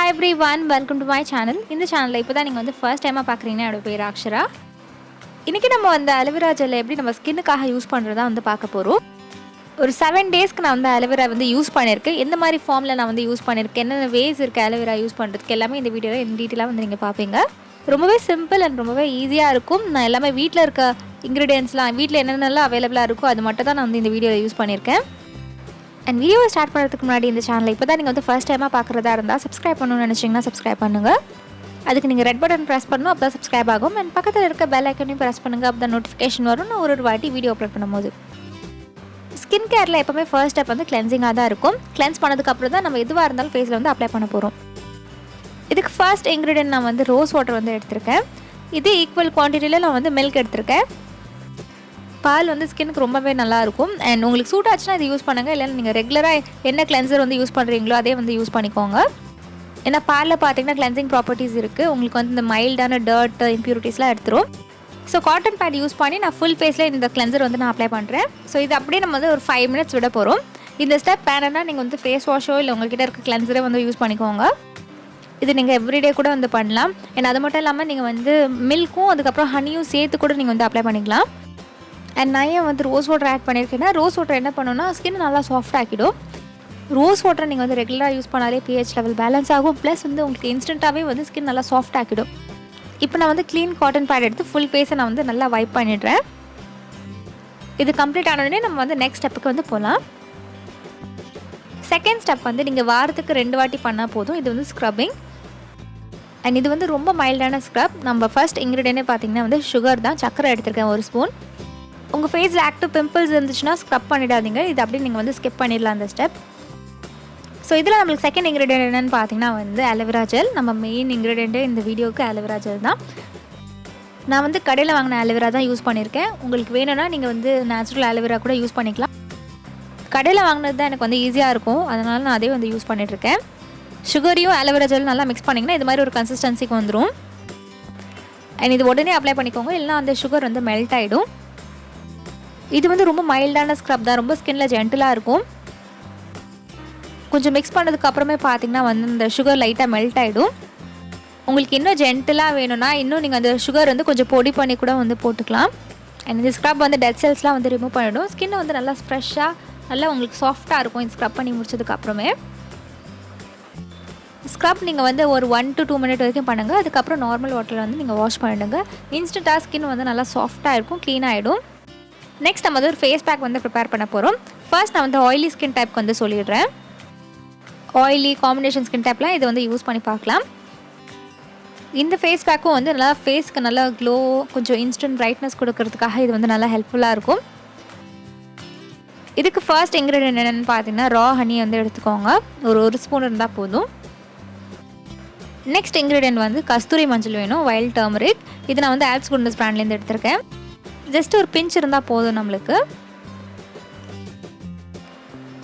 Hi everyone, welcome to my channel. இந்த சேனல்ல இப்போதான் நீங்க வந்து ஃபர்ஸ்ட் டைமா பார்க்கறீங்கன்னா என்னோட பேர் அக்ஷரா. இன்னைக்கு நம்ம வந்து அலோவேரா ஜெல் எப்படி நம்ம ஸ்கின்னுக்காக யூஸ் பண்றதா வந்து பார்க்க போறோம். ஒரு 7 டேஸ்க்கு நான் வந்து அலோவேரா வந்து யூஸ் பண்ணிருக்கேன். எந்த மாதிரி ஃபார்ம்ல நான் வந்து யூஸ் பண்ணிருக்கேன், என்னென்ன வேஸ் இருக்கு அலோவேரா யூஸ் பண்றதுக்கு எல்லாமே இந்த வீடியோல இன் டீடைலா வந்து நீங்க பாப்பீங்க. ரொம்பவே சிம்பிள் அண்ட் ரொம்பவே ஈஸியா இருக்கும். நான் எல்லாமே வீட்ல இருக்க இன்கிரிடியன்ட்ஸ்லாம் வீட்ல என்னென்னலாம் அவைலபிளா இருக்கோ அது மட்டும் தான் நான் வந்து இந்த வீடியோல யூஸ் பண்ணிருக்கேன். And video ஸ்டார்ட் பண்ணுறதுக்கு முன்னாடி இந்த சேனலை இப்போ தான் நீங்கள் வந்து ஃபர்ஸ்ட் டைமாக பார்க்குறதா இருந்தால் சப்ஸ்கிரைப் பண்ணணும்னு நினச்சிங்கன்னா சப்ஸ்கிரைப் பண்ணுங்கள். அதுக்கு நீங்கள் ரெட் பட்டன் ப்ரெஸ் பண்ணணும், அப்போ தான் சப்ஸ்கிரைப் ஆகும். அண்ட் பக்கத்தில் இருக்க பெல் ஐக்கனையும் ப்ரெஸ் பண்ணுங்கள், அப்போ தான் நோட்டிஃபிகேஷன் வரும் நான் ஒரு வாட்டி வீடியோ அப்லோட் பண்ணும்போது. ஸ்கின் கேரில் எப்போவுமே ஃபர்ஸ்ட் ஸ்டெப் வந்து கிளென்சிங்காக தான் இருக்கும். கிளென்ஸ் பண்ணதுக்கப்புறம் தான் நம்ம எதுவாக இருந்தாலும் ஃபேஸில் வந்து அப்ளை பண்ண போகிறோம். இதுக்கு ஃபர்ஸ்ட் இன்க்ரீடியன்ட் நான் வந்து ரோஸ் வாட்டர் வந்து எடுத்திருக்கேன். இது ஈக்குவல் குவான்டிட்டியில் நான் வந்து மில்க் எடுத்திருக்கேன். பால் வந்து ஸ்கின்னுக்கு ரொம்பவே நல்லாயிருக்கும். அண்ட் உங்களுக்கு சூட் ஆச்சுன்னா இது யூஸ் பண்ணுங்கள், இல்லைன்னா நீங்கள் ரெகுலராக என்ன கிளென்சர் வந்து யூஸ் பண்ணுறீங்களோ அதே வந்து யூஸ் பண்ணிக்கோங்க. ஏன்னா பாலில் பார்த்தீங்கன்னா கிளென்சிங் ப்ராப்பர்ட்டிஸ் இருக்குது. உங்களுக்கு வந்து இந்த மைல்டான டர்ட் இம்ப்யூரிட்டிஸ்லாம் எடுத்துரும். ஸோ காட்டன் பேட் யூஸ் பண்ணி நான் ஃபுல் ஃபேஸில் இந்த கிளென்சர் வந்து நான் அப்ளை பண்ணுறேன். ஸோ இது அப்படியே நம்ம வந்து ஒரு 5 மினிட்ஸ் விட போகிறோம். இந்த ஸ்டெப் வேணுன்னா நீங்கள் வந்து ஃபேஸ் வாஷோ இல்லை உங்கள்கிட்ட இருக்க கிளென்சரே வந்து யூஸ் பண்ணிக்கோங்க. இது நீங்கள் எவ்ரிடே கூட வந்து பண்ணலாம். ஏன்னா அது மட்டும் இல்லாமல் நீங்கள் வந்து மில்க்கும் அதுக்கப்புறம் ஹனியும் சேர்த்து கூட நீங்கள் வந்து அப்ளை பண்ணிக்கலாம். அண்ட் நான் ஏன் வந்து ரோஸ் வாட்டர் ஆட் பண்ணியிருக்கேன்னா, ரோஸ் வாட்டர் என்ன பண்ணுன்னா ஸ்கின் நல்லா சாஃப்ட் ஆக்கிடும். ரோஸ் வாட்டர் நீங்கள் வந்து ரெகுலராக யூஸ் பண்ணாலே pH லெவல் பேலன்ஸ் ஆகும். ப்ளஸ் வந்து உங்களுக்கு இன்ஸ்டண்ட்டாகவே வந்து ஸ்கின் நல்லா சாஃப்ட் ஆக்கிடும். இப்போ நான் வந்து க்ளீன் காட்டன் பேட் எடுத்து ஃபுல் ஃபேஸை நான் வந்து நல்லா வைப் பண்ணிடுறேன். இது கம்ப்ளீட் ஆனோடனே நம்ம வந்து நெக்ஸ்ட் ஸ்டெப்புக்கு வந்து போகலாம். செகண்ட் ஸ்டெப் வந்து நீங்கள் வாரத்துக்கு 2 வாட்டி பண்ணால் போதும். இது வந்து ஸ்க்ரப்பிங். அண்ட் இது வந்து ரொம்ப மைல்டான ஸ்க்ரப். நம்ம ஃபர்ஸ்ட் இன்க்ரீடியன்ட்டே பார்த்தீங்கன்னா வந்து சுகர் தான். சக்கரை எடுத்திருக்கேன் 1 ஸ்பூன். உங்கள் ஃபேஸில் ஆக்டிவ் பிம்பிள்ஸ் இருந்துச்சுன்னா ஸ்க்ரப் பண்ணிடாதீங்க. இது அப்படியே நீங்கள் வந்து ஸ்கிப் பண்ணிடலாம் அந்த ஸ்டெப். ஸோ இதில் நம்மளுக்கு செகண்ட் இன்க்ரீடியன்ட் என்னென்னு பார்த்தீங்கன்னா வந்து அலோவேரா ஜெல். நம்ம மெயின் இன்க்ரீடியண்ட்டே இந்த வீடியோவுக்கு அலோவேரா ஜெல் தான். நான் வந்து கடையில் வாங்கின அலோவேரா தான் யூஸ் பண்ணியிருக்கேன். உங்களுக்கு வேணும்னா நீங்கள் வந்து நேச்சுரல் அலோவேரா கூட யூஸ் பண்ணிக்கலாம். கடையில் வாங்கினது தான் எனக்கு வந்து ஈஸியாக இருக்கும், அதனால் நான் அதே வந்து யூஸ் பண்ணிகிட்ருக்கேன். சுகரையும் அலோவேரா ஜெல் நல்லா மிக்ஸ் பண்ணிங்கன்னா இது மாதிரி ஒரு கன்சிஸ்டன்சிக்கு வந்துடும். அண்ட் இது உடனே அப்ளை பண்ணிக்கோங்க, இல்லைனா அந்த சுகர் வந்து மெல்ட் ஆகிடும். இது வந்து ரொம்ப மைல்டான ஸ்க்ரப் தான், ரொம்ப ஸ்கின்ல ஜென்டிலாக இருக்கும். கொஞ்சம் மிக்ஸ் பண்ணதுக்கு அப்புறமே பார்த்தீங்கன்னா வந்து இந்த சுகர் லைட்டாக மெல்ட் ஆகிடும். உங்களுக்கு இன்னும் ஜென்டிலாக வேணும்னா இன்னும் நீங்கள் அந்த சுகர் வந்து கொஞ்சம் பொடி பண்ணி கூட வந்து போட்டுக்கலாம். அண்ட் இந்த ஸ்க்ரப் வந்து டெட் செல்ஸ்லாம் வந்து ரிமூவ் பண்ணிடும். ஸ்கின்னை வந்து நல்லா ஃப்ரெஷ்ஷாக நல்லா உங்களுக்கு சாஃப்டாக இருக்கும் இந்த ஸ்க்ரப் பண்ணி முடிச்சதுக்கு அப்புறமே. ஸ்க்ரப் நீங்கள் வந்து ஒரு 1 to 2 மினிட் வரைக்கும் பண்ணுங்கள். அதுக்கப்புறம் நார்மல் வாட்டரில் வந்து நீங்கள் வாஷ் பண்ணிடுங்க. இன்ஸ்டண்ட்டாக ஸ்கின் வந்து நல்லா சாஃப்டாக இருக்கும், க்ளீன் ஆகிடும். நெக்ஸ்ட் நம்ம வந்து ஒரு ஃபேஸ் பேக் வந்து ப்ரிப்பேர் பண்ண போகிறோம். ஃபர்ஸ்ட் நான் வந்து ஆயிலி ஸ்கின் டைப்க்கு வந்து சொல்லிடுறேன். ஆயிலி காம்பினேஷன் ஸ்கின் டைப்லாம் இதை வந்து யூஸ் பண்ணி பார்க்கலாம். இந்த ஃபேஸ் பேக்கும் வந்து நல்லா ஃபேஸ்க்கு நல்லா க்ளோ, கொஞ்சம் இன்ஸ்டன்ட் பிரைட்னஸ் கொடுக்கறதுக்காக இது வந்து நல்லா ஹெல்ப்ஃபுல்லாக இருக்கும். இதுக்கு ஃபர்ஸ்ட் இன்க்ரீடியன்ட் என்னென்னு பார்த்தீங்கன்னா ரா ஹனி வந்து எடுத்துக்கோங்க. ஒரு ஸ்பூன் இருந்தால் போதும். நெக்ஸ்ட் இன்க்ரீடியன்ட் வந்து கஸ்தூரி மஞ்சள் வேணும், வைல்ட் டர்மரிக். இது நான் வந்து ஆல்ப்ஸ் குட்னஸ் பிராண்ட்லேருந்து எடுத்திருக்கேன். ஜஸ்ட் ஒரு பிஞ்ச் இருந்தால் போதும் நம்மளுக்கு.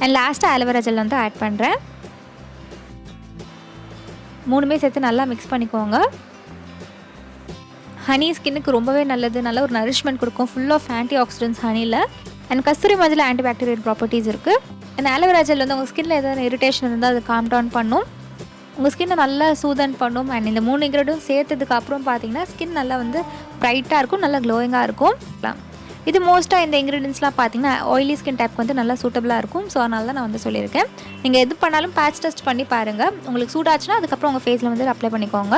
அண்ட் லாஸ்ட்டாக அலோவேரா ஜெல் வந்து ஆட் பண்ணுறேன். 3மே சேர்த்து நல்லா மிக்ஸ் பண்ணிக்கோங்க. ஹனி ஸ்கின்னுக்கு ரொம்பவே நல்லது, நல்ல ஒரு நரிஷ்மெண்ட் கொடுக்கும். ஃபுல் ஆஃப் ஆன்டி ஆக்சிடென்ட்ஸ் ஹனியில். அண்ட் கஸ்தூரி மஞ்சள் ஆன்டிபாக்டீரியல் ப்ராப்பர்ட்டிஸ் இருக்குது. அண்ட் அலோவேரா ஜெல் வந்து உங்கள் ஸ்கின்னில் எதாவது இரிட்டேஷன் இருந்தால் அது காம் டவுன் பண்ணும், உங்கள் ஸ்கின்னை நல்லா சூதன் பண்ணும். அண்ட் இந்த 3 இன்க்ரீடியன்ட்டும் சேர்த்ததுக்கு அப்புறம் பார்த்தீங்கன்னா ஸ்கின் நல்லா வந்து ப்ரைட்டாக இருக்கும், நல்லா க்ளோயிங்காக இருக்கும். இது மோஸ்ட்டாக இந்த இன்க்ரீடியன்ட்ஸ்லாம் பார்த்தீங்கன்னா ஆயிலி ஸ்கின் டைப்க்கு வந்து நல்லா சூட்டபுளாக இருக்கும். ஸோ அதனால தான் நான் வந்து சொல்லியிருக்கேன். நீங்கள் எது பண்ணாலும் பேட்ச் டெஸ்ட் பண்ணி பாருங்கள். உங்களுக்கு சூட் ஆச்சுன்னா அதுக்கப்புறம் உங்கள் ஃபேஸில் வந்து அப்ளை பண்ணிக்கோங்க.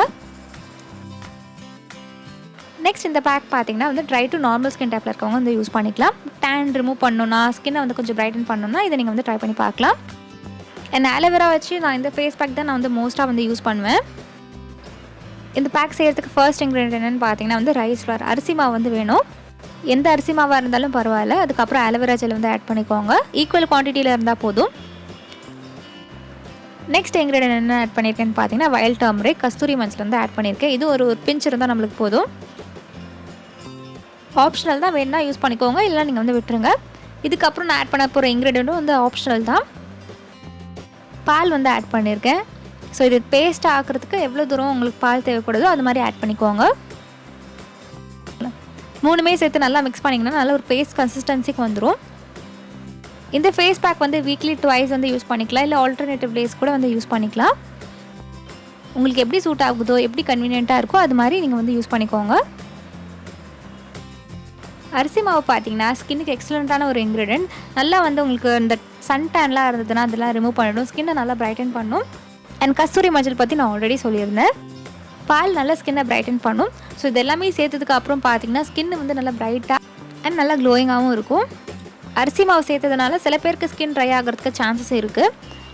நெக்ஸ்ட் இந்த பேக் பார்த்தீங்கன்னா வந்து ட்ரை டு நார்மல் ஸ்கின் டைப்பில் இருக்கவங்க வந்து யூஸ் பண்ணிக்கலாம். டேன் ரிமூவ் பண்ணணும்னா, ஸ்கின்னை வந்து கொஞ்சம் பிரைட்டன் பண்ணணும்னா இதை நீங்கள் வந்து ட்ரை பண்ணி பார்க்கலாம். அண்ட் அலோவேரா வச்சு நான் இந்த ஃபேஸ் பேக் தான் நான் வந்து மோஸ்ட்டாக வந்து யூஸ் பண்ணுவேன். இந்த பேக் செய்கிறதுக்கு ஃபர்ஸ்ட் இன்க்ரீடியன்ட் என்னென்னு பார்த்தீங்கன்னா வந்து ரைஸ் ஃப்ளார், அரிசி மாவு வந்து வேணும். எந்த அரிசி மாவாக இருந்தாலும் பரவாயில்ல. அதுக்கப்புறம் அலோவேரா ஜெல் வந்து ஆட் பண்ணிக்கோங்க. ஈக்குவல் குவான்டிட்டியில் இருந்தால் போதும். நெக்ஸ்ட் இன்க்ரீடியன்ட் என்ன ஆட் பண்ணியிருக்கேன்னு பார்த்தீங்கன்னா வைல்ட் டர்மரிக், கஸ்தூரி மஞ்சள் வந்து ஆட் பண்ணியிருக்கேன். இது ஒரு பிஞ்ச் இருந்தால் நம்மளுக்கு போதும். ஆப்ஷனல் தான், வேணுன்னா யூஸ் பண்ணிக்கோங்க, இல்லை நீங்கள் வந்து விட்டுருங்க. இதுக்கப்புறம் நான் ஆட் பண்ண போகிற இன்க்ரீடியண்ட்டும் வந்து ஆப்ஷனல் தான். பால் வந்து ஆட் பண்ணியிருக்கேன். ஸோ இது பேஸ்ட் ஆக்கிறதுக்கு எவ்வளோ தூரம் உங்களுக்கு பால் தேவைப்படுதோ அது மாதிரி ஆட் பண்ணிக்கோங்க. 3மே சேர்த்து நல்லா மிக்ஸ் பண்ணிங்கன்னா நல்ல ஒரு பேஸ்ட் கன்சிஸ்டன்சிக்கு வந்துடும். இந்த ஃபேஸ் பேக் வந்து வீக்லி 2 வந்து யூஸ் பண்ணிக்கலாம், இல்லை ஆல்டர்னேட்டிவ் டேஸ் கூட வந்து யூஸ் பண்ணிக்கலாம். உங்களுக்கு எப்படி சூட் ஆகுதோ, எப்படி கன்வீனியண்ட்டாக இருக்கோ அது மாதிரி நீங்கள் வந்து யூஸ் பண்ணிக்கோங்க. அரிசி மாவு பார்த்தீங்கன்னா ஸ்கின்னுக்கு எக்ஸலண்ட்டான ஒரு இன்க்ரீடியன்ட். நல்லா வந்து உங்களுக்கு இந்த சன் டேன்லாம் இருந்ததுன்னா அதெல்லாம் ரிமூவ் பண்ணிடும், ஸ்கின்னை நல்லா பிரைட்டன் பண்ணும். அண்ட் கஸ்தூரி மஞ்சள் பற்றி நான் ஆல்ரெடி சொல்லியிருந்தேன். பால் நல்லா ஸ்கின்னை பிரைட்டன் பண்ணும். ஸோ இது எல்லாமே சேர்த்ததுக்கு அப்புறம் பார்த்தீங்கன்னா ஸ்கின் வந்து நல்லா பிரைட்டாக அண்ட் நல்லா க்ளோயிங்காகவும் இருக்கும். அரிசி மாவு சேர்த்ததுனால சில பேருக்கு ஸ்கின் ட்ரை ஆகிறதுக்கு சான்சஸ் இருக்குது.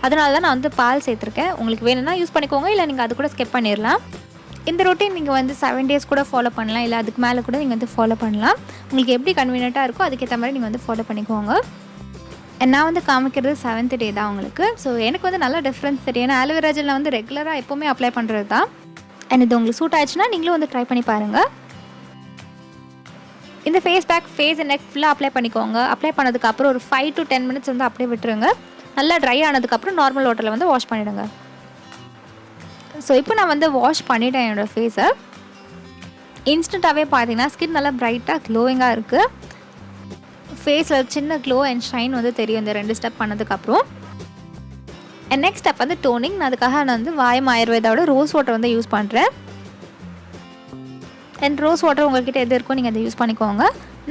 அதனால தான் நான் வந்து பால் சேர்த்துருக்கேன். உங்களுக்கு வேணும்னா யூஸ் பண்ணிக்கோங்க, இல்லை நீங்கள் அது கூட ஸ்கிப் பண்ணிடலாம். இந்த ரொட்டீன் நீங்கள் வந்து 7 days கூட ஃபாலோ பண்ணலாம், இல்லை அதுக்கு மேலே கூட நீங்கள் வந்து ஃபாலோ பண்ணலாம். உங்களுக்கு எப்படி கன்வீனியண்ட்டாக இருக்கோ அதுக்கேற்ற மாதிரி நீங்கள் வந்து ஃபாலோ பண்ணிக்கோங்க. நான் வந்து காமிக்கிறது 7th day தான் உங்களுக்கு. ஸோ எனக்கு வந்து நல்லா டிஃப்ரென்ஸ் தெரியும். ஏன்னா ஆலோவேரா ஜெல் நான் வந்து ரெகுலராக எப்போவுமே அப்ளை பண்ணுறது தான். அண்ட் இது உங்களுக்கு சூட் ஆச்சுன்னா நீங்களும் வந்து ட்ரை பண்ணி பாருங்கள். இந்த face pack face and neck ஃபுல்லாக அப்ளை பண்ணிக்கோங்க. அப்ளை பண்ணதுக்கப்புறம் ஒரு 5 to 10 minutes வந்து அப்படியே விட்டுருங்க. நல்லா ட்ரை ஆனதுக்கப்புறம் நார்மல் வாட்டரில் வந்து வாஷ் பண்ணிவிடுங்க. ஸோ இப்போ நான் வந்து வாஷ் பண்ணிவிட்டேன் என்னோடய ஃபேஸை. இன்ஸ்டண்ட்டாகவே பார்த்தீங்கன்னா ஸ்கின் நல்லா பிரைட்டாக க்ளோயிங்காக இருக்குது. ஃபேஸில் சின்ன க்ளோ அண்ட் ஷைன் வந்து தெரியும் இந்த 2 ஸ்டெப் பண்ணதுக்கப்புறம். அண்ட் நெக்ஸ்ட் ஸ்டெப் வந்து டோனிங். அதுக்காக நான் வந்து வாயம் ஆயுர்வேதாவோட ரோஸ் வாட்டர் வந்து யூஸ் பண்ணுறேன். அண்ட் ரோஸ் வாட்டர் உங்கள்கிட்ட எது இருக்கோ நீங்கள் அதை யூஸ் பண்ணிக்கோங்க.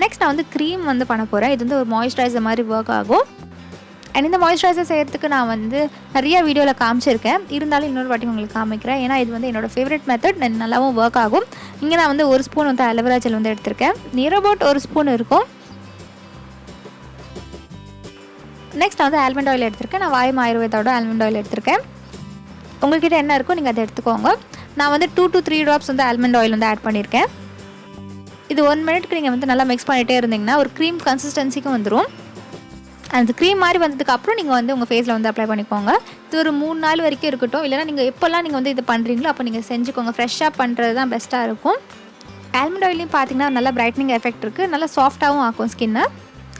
நெக்ஸ்ட் நான் வந்து க்ரீம் வந்து பண்ண போகிறேன். இது வந்து ஒரு மாய்ஸ்சரைசர் மாதிரி ஒர்க் ஆகும். அண்ட் இந்த மாய்ஸ்சரைசர் செய்கிறதுக்கு நான் வந்து நிறைய வீடியோவில் காமிச்சிருக்கேன். இருந்தாலும் இன்னொரு வாட்டி உங்களுக்கு காமிக்கிறேன். ஏன்னா இது வந்து என்னோடய ஃபேவரட் மெத்தட், நல்லாவும் ஒர்க் ஆகும். இங்கே நான் வந்து 1 ஸ்பூன் வந்து அலோவேரா ஜெல் வந்து எடுத்திருக்கேன். நியர் அபவுட் 1 ஸ்பூன் இருக்கும். நெக்ஸ்ட் வந்து ஆல்மண்ட் ஆயில் எடுத்திருக்கேன். நான் வாயம் ஆயுர்வேதாவோட ஆல்மண்ட் ஆயில் எடுத்திருக்கேன். உங்கள்கிட்ட என்ன இருக்கோ நீங்கள் அதை எடுத்துக்கோங்க. நான் வந்து 2 to 3 drops வந்து ஆல்மண்ட் ஆயில் வந்து ஆட் பண்ணியிருக்கேன். இது 1 minute நீங்கள் வந்து நல்லா மிக்ஸ் பண்ணிகிட்டே இருந்தீங்கன்னா ஒரு க்ரீம் கன்சிஸ்டன்சிக்கும் வந்துடும். அந்த க்ரீம் மாதிரி வந்ததுக்கப்புறம் நீங்கள் வந்து உங்கள் ஃபேஸில் வந்து அப்ளை பண்ணிக்கோங்க. இது ஒரு 3 நாள் வரைக்கும் இருக்கட்டும். இல்லைனா நீங்கள் எப்போல்லாம் நீங்கள் வந்து இது பண்ணுறீங்களோ அப்போ நீங்கள் செஞ்சுக்கோங்க. ஃப்ரெஷ்ஷாக பண்ணுறது தான் பெஸ்ட்டாக இருக்கும். ஆல்மண்ட் ஆயிலையும் பார்த்தீங்கன்னா நல்லா பிரைட்னிங் எஃபெக்ட் இருக்குது. நல்லா சாஃப்ட்டாகவும் ஆக்கும் ஸ்கின்னை.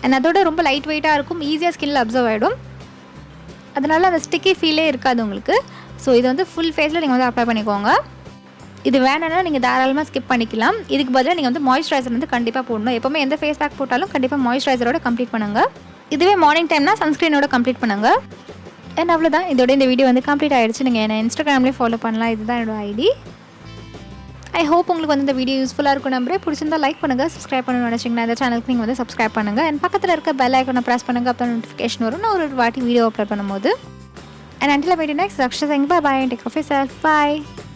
அண்ட் அதோட ரொம்ப லைட் வெயிட்டாக இருக்கும். ஈஸியாக ஸ்கின்னில் அப்சர்வ் ஆகிடும். அதனால் அந்த ஸ்டிக்கி ஃபீலே இருக்காது உங்களுக்கு. ஸோ இது வந்து ஃபுல் ஃபேஸில் நீங்கள் வந்து அப்ளை பண்ணிக்கோங்க. இது வேணும்னா நீங்கள் தாராளமாக ஸ்கிப் பண்ணிக்கலாம். இதுக்கு பதிலாக நீங்கள் வந்து மாய்ஸ்சரைசர் வந்து கண்டிப்பாக போடணும். எப்போவுமே எந்த ஃபேஸ் பேக் போட்டாலும் கண்டிப்பாக மாய்ஸ்சரைசரோட கம்ப்ளீட் பண்ணுங்கள். இதுவே மார்னிங் டைம்னா சன்ஸ்க்ரீனோட கம்ப்ளீட் பண்ணுங்கள். அண்ட் அவ்வளோதான், இதோட இந்த வீடியோ வந்து கம்ப்ளீட் ஆகிடுச்சு. நீங்கள் என்ன இன்ஸ்டாகிராம்லேயே ஃபாலோ பண்ணலாம். இதுதான் என்னோட ஐடி. ஐ ஹோப் உங்களுக்கு வந்து இந்த வீடியோ யூஸ்ஃபுல்லாக இருக்கும் நம்பரே. பிடிச்சிருந்தா லைக் பண்ணுங்கள், சப்ஸ்கிரைப் பண்ணணும்னு நினச்சிங்கன்னா இந்த சேனலுக்கு நீங்கள் வந்து சப்ஸ்கிரைப் பண்ணுங்கள். அண்ட் பக்கத்தில் இருக்க பெல் ஐக்கானை ப்ரெஸ் பண்ணுங்கள். அப்போ நோட்டிஃபிகேஷன் வரும் நான் ஒரு வாட்டி வீடியோ அப்லோட் பண்ணும்போது. And until I meet you next, Raksha saying bye bye and take care of yourself. Bye.